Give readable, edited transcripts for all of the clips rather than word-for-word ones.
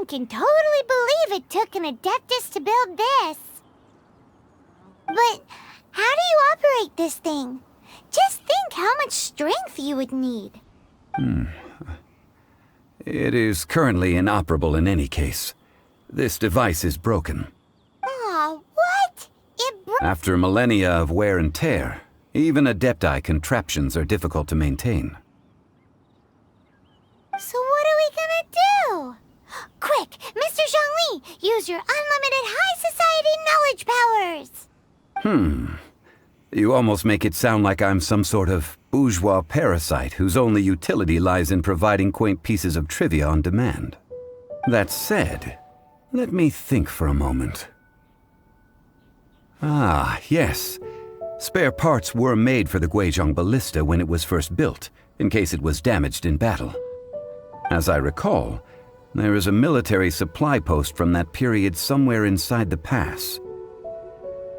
can totally believe it took an Adeptus to build this. But how do you operate this thing? Just think how much strength you would need. It is currently inoperable in any case. This device is broken. Aw, what? After millennia of wear and tear, even Adepti contraptions are difficult to maintain. So what are we gonna do? Quick, Mr. Zhongli, use your unlimited high society knowledge powers! You almost make it sound like I'm some sort of bourgeois parasite whose only utility lies in providing quaint pieces of trivia on demand. That said, let me think for a moment. Ah, yes. Spare parts were made for the Guizhong ballista when it was first built, in case it was damaged in battle. As I recall, there is a military supply post from that period somewhere inside the pass.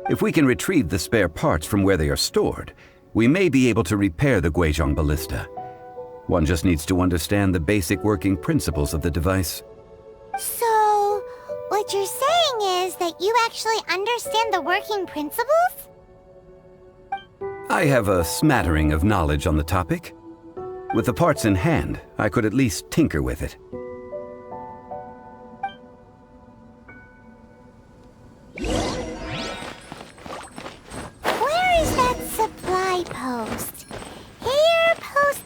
If we can retrieve the spare parts from where they are stored, we may be able to repair the Guizhong ballista. One just needs to understand the basic working principles of the device. So, what you're saying is that you actually understand the working principles? I have a smattering of knowledge on the topic. With the parts in hand, I could at least tinker with it. Where is that supply post? Here, post...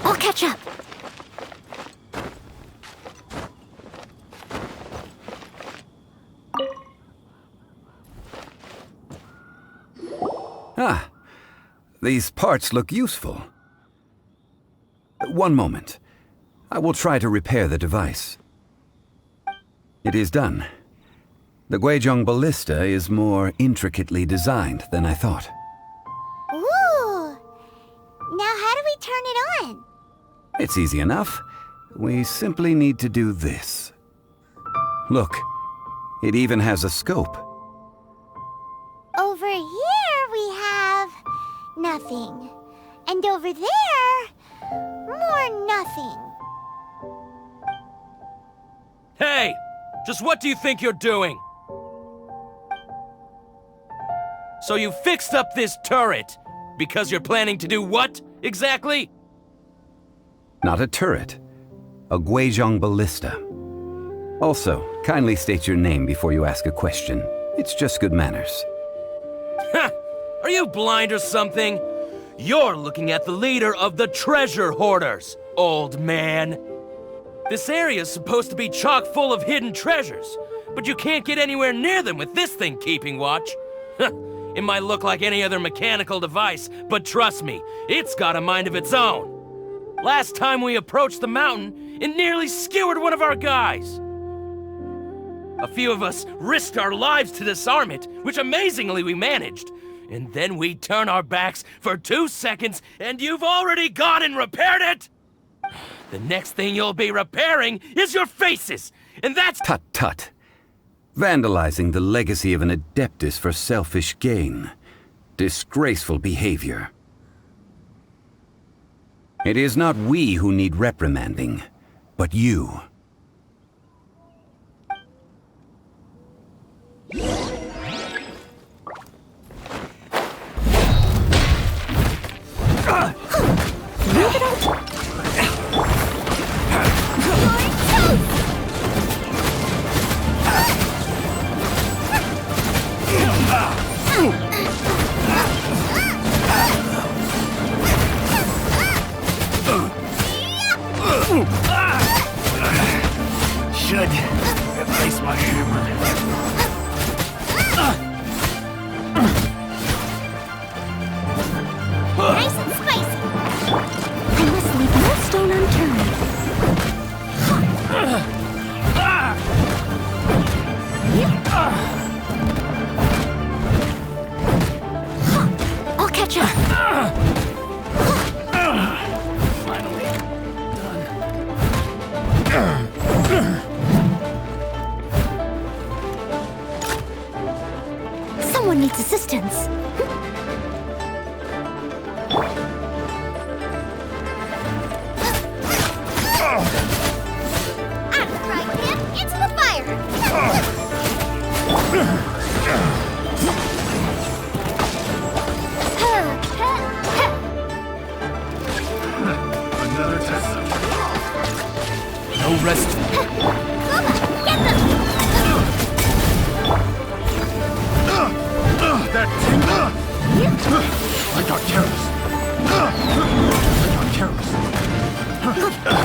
I'll catch up. Ah, these parts look useful. One moment. I will try to repair the device. It is done. The Guizhong ballista is more intricately designed than I thought. Ooh! Now how do we turn it on? It's easy enough. We simply need to do this. Look, it even has a scope. Over here we have... nothing. And over there... more nothing. Hey! Just what do you think you're doing? So you fixed up this turret because you're planning to do what, exactly? Not a turret. A Guizhong ballista. Also, kindly state your name before you ask a question. It's just good manners. Ha! Are you blind or something? You're looking at the leader of the treasure hoarders, old man. This area's supposed to be chock full of hidden treasures, but you can't get anywhere near them with this thing keeping watch. It might look like any other mechanical device, but trust me, it's got a mind of its own. Last time we approached the mountain, it nearly skewered one of our guys. A few of us risked our lives to disarm it, which amazingly we managed. And then we turn our backs for 2 seconds, and you've already gone and repaired it! The next thing you'll be repairing is your faces, and that's— Tut tut. Vandalizing the legacy of an Adeptus for selfish gain. Disgraceful behavior. It is not we who need reprimanding, but you. Should No rest. Get them! That tingle! I got careless. I got careless.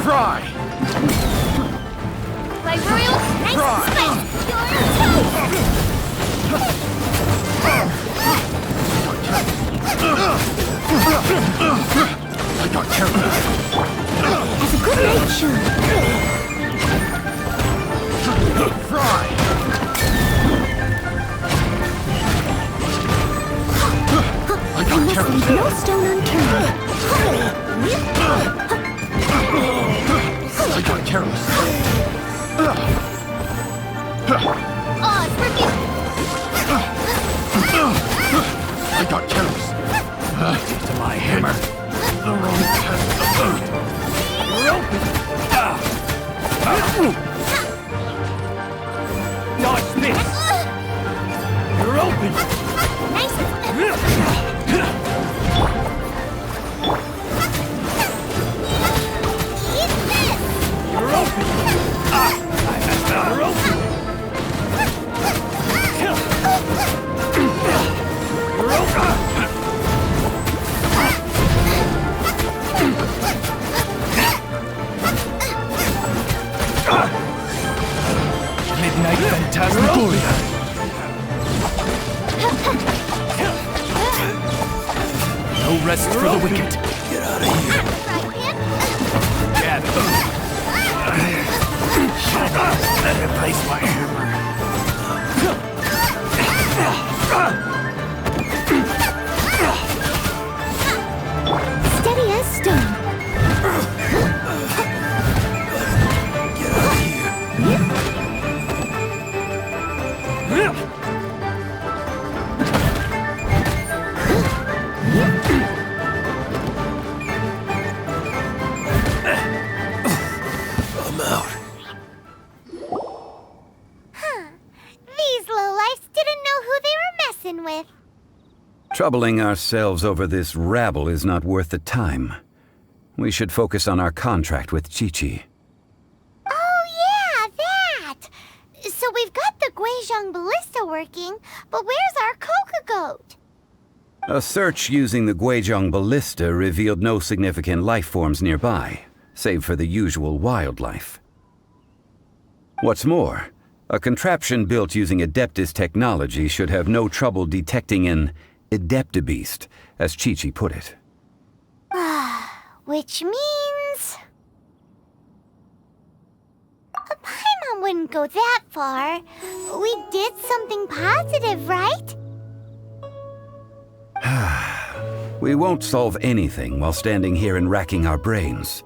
Fry! My royal nice Fry! spice! Your I got careless. Have a good night, Sean. Fry! I got careless. No stone unturned. I got careless. Oh, it's working. I got careless. To my hammer. The wrong test of food. You're open. Dodge this. You're open. Nice. Eat this. You're open. You're open. You're open. Midnight Phantasmagoria. No rest for the wicked. Get out of here. Right, Pip. Jab. That replaced my hammer. Steady as stone. Get out of here. I'm out. These lowlifes didn't know who they were messing with. Troubling ourselves over this rabble is not worth the time. We should focus on our contract with Chi-Chi. Oh, yeah, that! So we've got the Guizhong ballista working, but where's our coco-goat? A search using the Guizhong ballista revealed no significant life forms nearby, save for the usual wildlife. What's more, a contraption built using Adeptus technology should have no trouble detecting an Adeptabeast, as Chi-Chi put it. Which means... Paimon wouldn't go that far. We did something positive, right? We won't solve anything while standing here and racking our brains.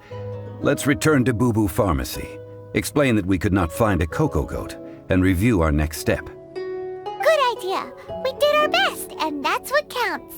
Let's return to Boo Boo Pharmacy, explain that we could not find a coco-goat, and review our next step. Good idea. We did our best, and that's what counts.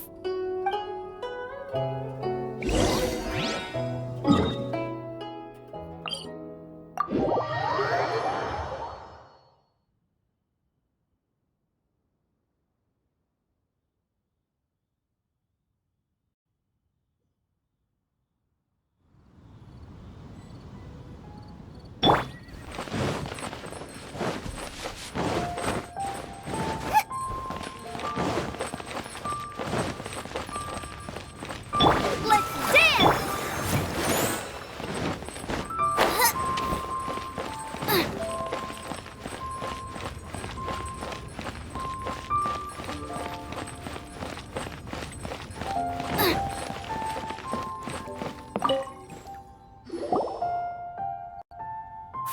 Let's dance!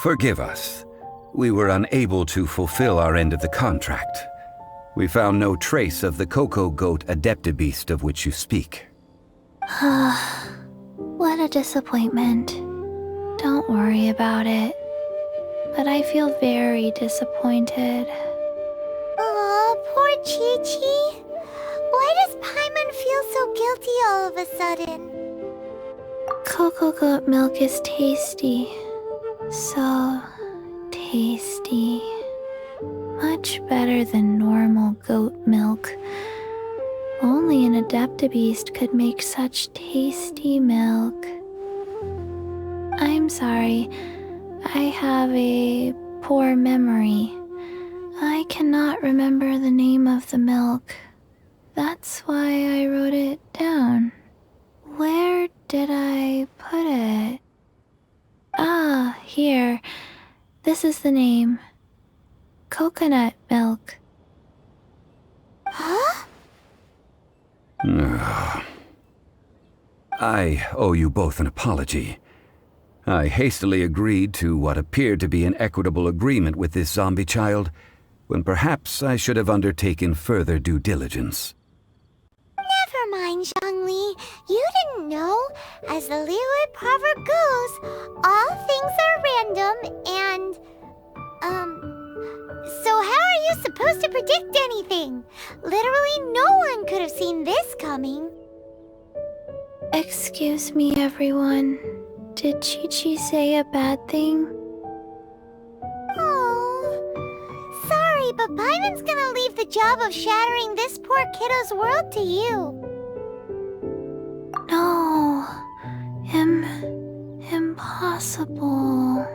Forgive us. We were unable to fulfill our end of the contract. We found no trace of the coco-goat Adeptabeast of which you speak. What a disappointment. Don't worry about it. But I feel very disappointed. Aw, poor Chi-Chi. Why does Paimon feel so guilty all of a sudden? Coco-goat milk is tasty. So tasty. Much better than normal goat milk. Only an Adeptabeast could make such tasty milk. I'm sorry, I have a poor memory. I cannot remember the name of the milk. That's why I wrote it down. Where did I put it? Ah, here. This is the name. Coconut milk. Huh? I owe you both an apology. I hastily agreed to what appeared to be an equitable agreement with this zombie child, when perhaps I should have undertaken further due diligence. Never mind, Zhongli. You didn't know. As the Liyue proverb goes, all things are random and... So how are you supposed to predict anything? Literally no one could have seen this coming. Excuse me, everyone. Did Chi-Chi say a bad thing? Oh, sorry, but Paimon's gonna leave the job of shattering this poor kiddo's world to you. No. Impossible.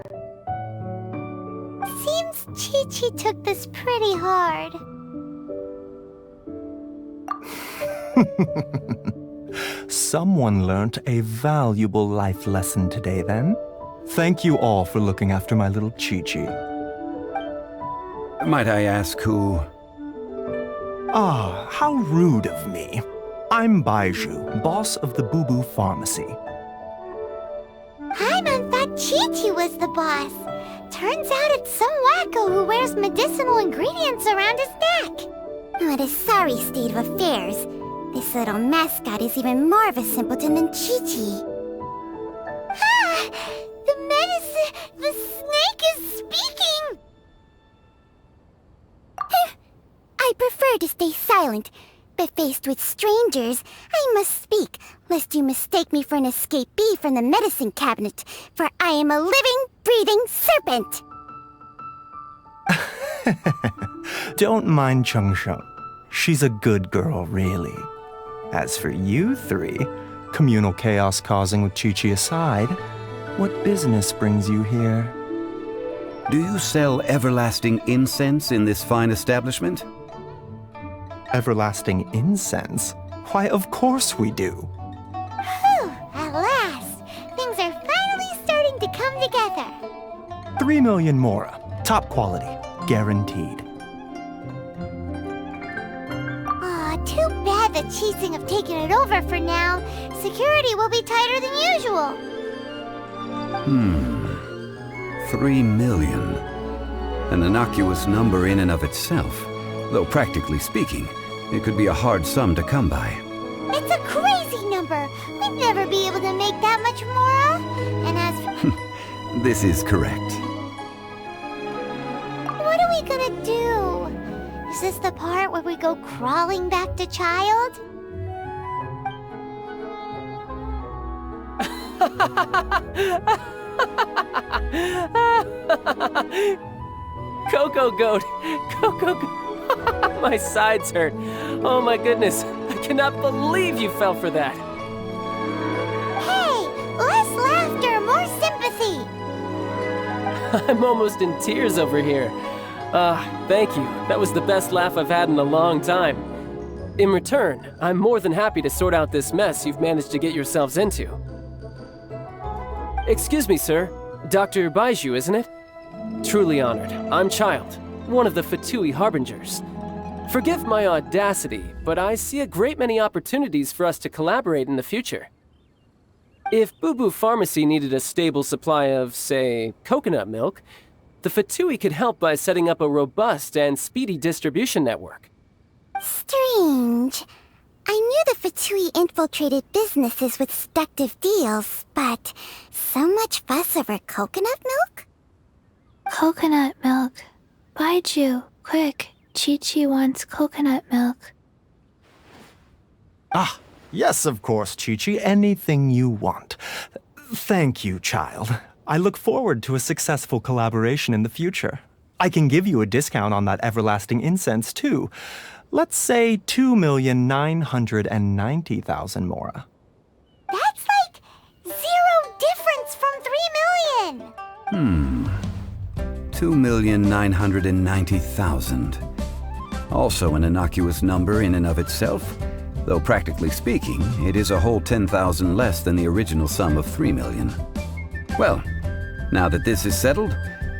Seems Chi-Chi took this pretty hard. Someone learnt a valuable life lesson today, then. Thank you all for looking after my little Chi-Chi. Might I ask who... Ah, how rude of me. I'm Baiju, boss of the Boo Boo Pharmacy. Paimon thought Chi-Chi was the boss. Turns out it's some wacko who wears medicinal ingredients around his neck. What a sorry state of affairs. This little mascot is even more of a simpleton than Chi-Chi. Ah! The snake is speaking! I prefer to stay silent, but faced with strangers, I must speak, lest you mistake me for an escapee from the medicine cabinet, for I am a living, breathing serpent! Don't mind Chung Sheng. She's a good girl, really. As for you three, communal chaos causing with Chi-Chi aside, what business brings you here? Do you sell everlasting incense in this fine establishment? Everlasting incense? Why, of course we do. Whew, at last! Things are finally starting to come together. 3 million mora. Top quality. Guaranteed. Aw, too bad the Chising have taken it over for now. Security will be tighter than usual. 3 million. An innocuous number in and of itself, though practically speaking, it could be a hard sum to come by. It's a crazy number. We'd never be able to make that much more. And as for... This is correct. What are we gonna do? Is this the part where we go crawling back to child? Coco-goat! Coco-goat! My sides hurt. Oh my goodness. I cannot believe you fell for that. Hey, less laughter, more sympathy. I'm almost in tears over here. Thank you. That was the best laugh I've had in a long time. In return, I'm more than happy to sort out this mess you've managed to get yourselves into. Excuse me, sir. Dr. Baiju, isn't it? Truly honored. I'm Child, one of the Fatui Harbingers. Forgive my audacity, but I see a great many opportunities for us to collaborate in the future. If Boo Boo Pharmacy needed a stable supply of, say, coconut milk, the Fatui could help by setting up a robust and speedy distribution network. Strange. I knew the Fatui infiltrated businesses with seductive deals, but so much fuss over coconut milk? Coconut milk. Baiju, quick. Chi-Chi wants coconut milk. Ah, yes, of course, Chi-Chi. Anything you want. Thank you, child. I look forward to a successful collaboration in the future. I can give you a discount on that everlasting incense, too. Let's say 2,990,000 mora. That's like 0 difference from 3 million. 2,990,000. Also an innocuous number in and of itself, though practically speaking, it is a whole 10,000 less than the original sum of 3 million. Well, now that this is settled,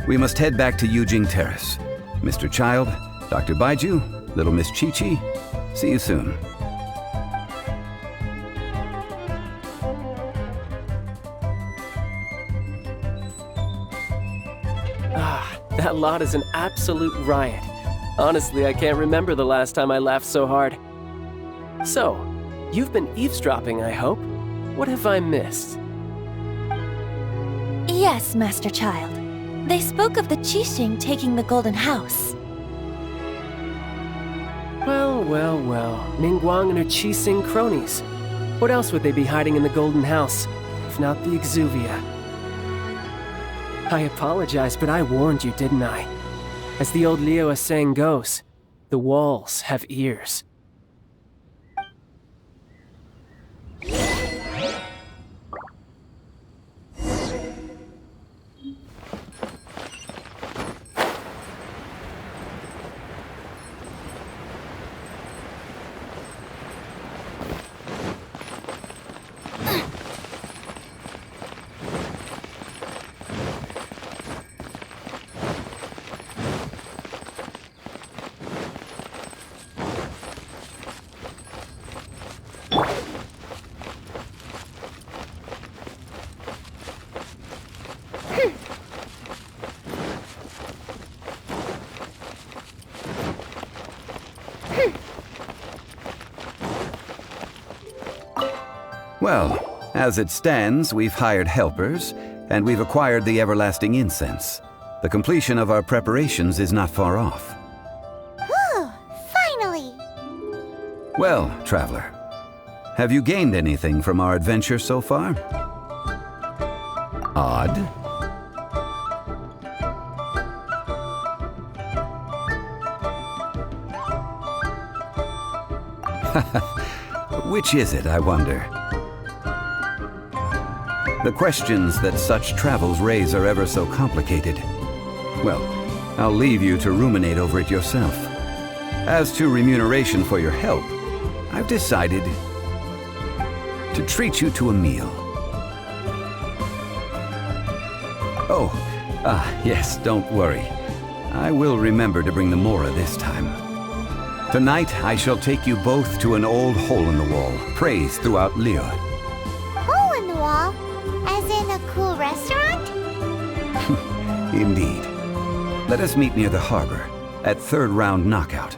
we must head back to Yujing Terrace. Mr. Child, Dr. Baiju, little Miss Chi-Chi, see you soon. That lot is an absolute riot. Honestly, I can't remember the last time I laughed so hard. So, you've been eavesdropping, I hope? What have I missed? Yes, Master Child. They spoke of the Qixing taking the Golden House. Well, well, well. Ningguang and her Qixing cronies. What else would they be hiding in the Golden House, if not the Exuvia? I apologize, but I warned you, didn't I? As the old Liyue saying goes, the walls have ears. Well, as it stands, we've hired helpers, and we've acquired the everlasting incense. The completion of our preparations is not far off. Whew, finally! Well, traveler, have you gained anything from our adventure so far? Odd? Which is it, I wonder? The questions that such travels raise are ever so complicated. Well, I'll leave you to ruminate over it yourself. As to remuneration for your help, I've decided to treat you to a meal. Oh, yes, don't worry. I will remember to bring the Mora this time. Tonight, I shall take you both to an old hole-in-the-wall, praised throughout Liyue. Hole in the wall? As in a cool restaurant? Indeed. Let us meet near the harbor, at third round knockout.